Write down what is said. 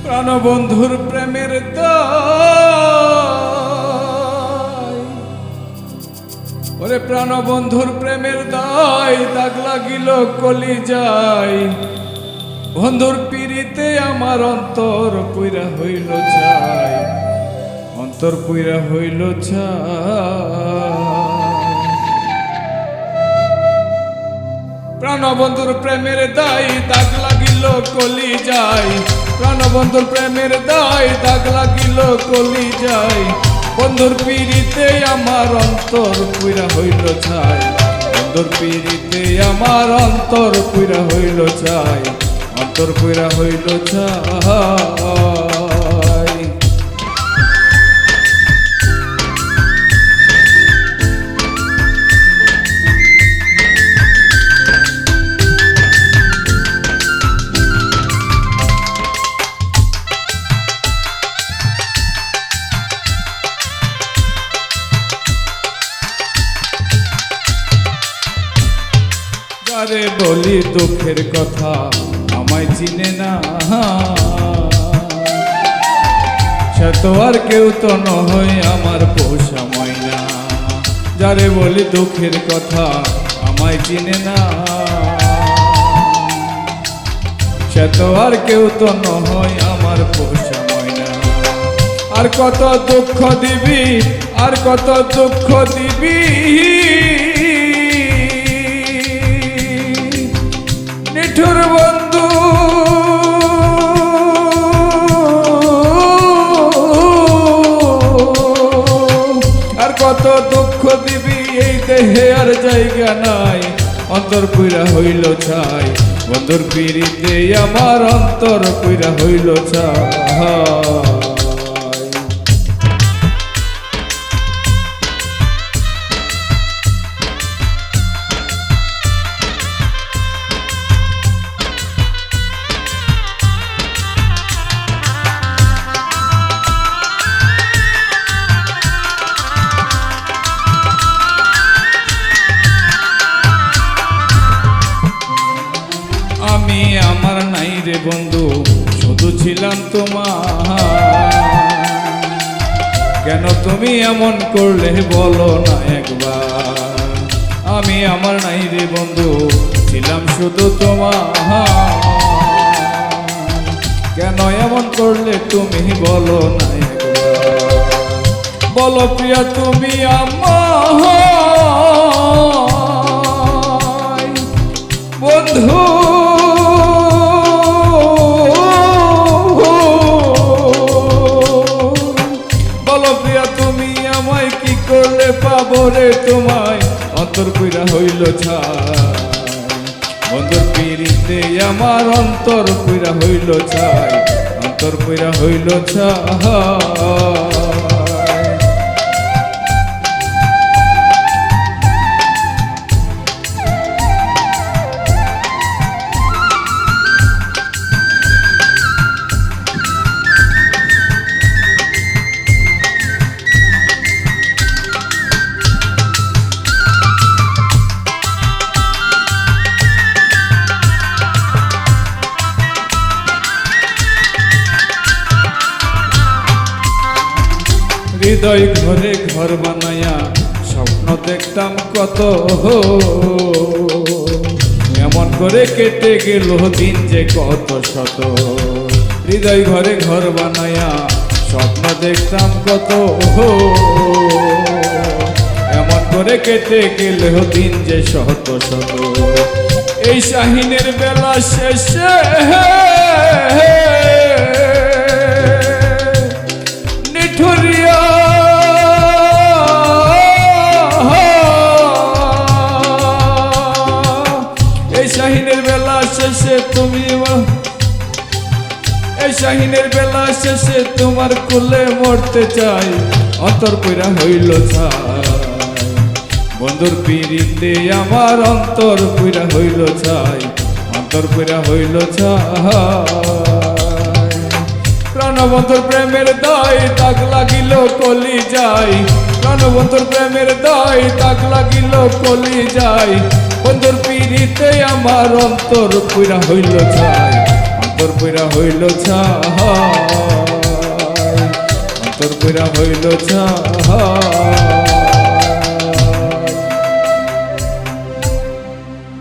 প্রাণবন্ধুর প্রেমের দায়, ওরে প্রাণবন্ধুর প্রেমের দায় দাগ লাগিল কলি যায়। বন্ধুর পিড়িতে আমার অন্তর পুইরা হইল ছাই, অন্তর পুইরা হইল ছাই। প্রাণবন্ধুর প্রেমের দায় দাগ লাগিল কলি যায়, প্রাণবন্ধুর প্রেমের দায় দাগ লাগিল কলি যায়। বন্ধুর পিড়িতে আমার অন্তর পুইরা হইল ছাই, বন্ধুর পিড়িতে আমার অন্তর পুইরা হইল ছাই, অন্তর পুইরা হইল ছাই। আরে বলি দুঃখের কথা আমায় চিনে না, সে তো আর কেউ তো নয় আমার পোষা ময়না। যারে বলি দুঃখের কথা আমায় চিনে না, সে তো আর কেউ তো নয় আমার পোষা ময়না। আর কত দুঃখ দিবি, আর কত দুঃখ দিবি, নিঠুর বন্ধু আর কত দুঃখ দিবি, এই দেহে আর জায়গা নাই, অন্তর পুইরা হইল ছাই। বন্ধুর পিড়িতে আমার অন্তর পুইরা হইল ছাই। আমি আমার নাই রে বন্ধু, শুধু ছিলাম তোমার। কেন তুমি এমন করলে বলো না একবার। আমি আমার নাই রে বন্ধু, ছিলাম শুধু তোমার। কেন এমন করলে তুমি বলো না একবার। বলো প্রিয়া তুমি আমার বন্ধু, পাবো রে তোমায়, অন্তর পুইরা হইল ছাই। বন্ধুর পিড়িতে আমার অন্তর পুইরা হইল ছাই, অন্তর পুইরা হইল ছাই। হৃদয় ঘরে ঘর বানায়া স্বপ্ন দেখতাম কত, এমন করে কেটে গেল দিন যে কত শত। হৃদয় ঘরে ঘর বানায়া স্বপ্ন দেখতাম কত, এমন করে কেটে গেল দিন যে শত শত। এই শাহিনের বেলা শেষে নিঠুরিয়া শাহিনের বেলা শেষে তুমি, এই শাহিনের বেলা শেষে তোমার কোলে মরতে চাই, অন্তর পুইরা হইল ছাই। বন্ধুর পিড়িতে আমার অন্তর পুইরা হইল ছাই, অন্তর পুইরা হইল ছাই। প্রাণবন্ধুর প্রেমের দায় দাগ লাগিল কলি যায়, প্রাণবন্ধুর প্রেমের দায় দাগ লাগিল কলি যায়। বন্ধুর পিড়িতে আমার অন্তর পুইরা হইল ছাই, অন্তর পুরা হইল ছাই, অন্তর পুরা হইল ছাই।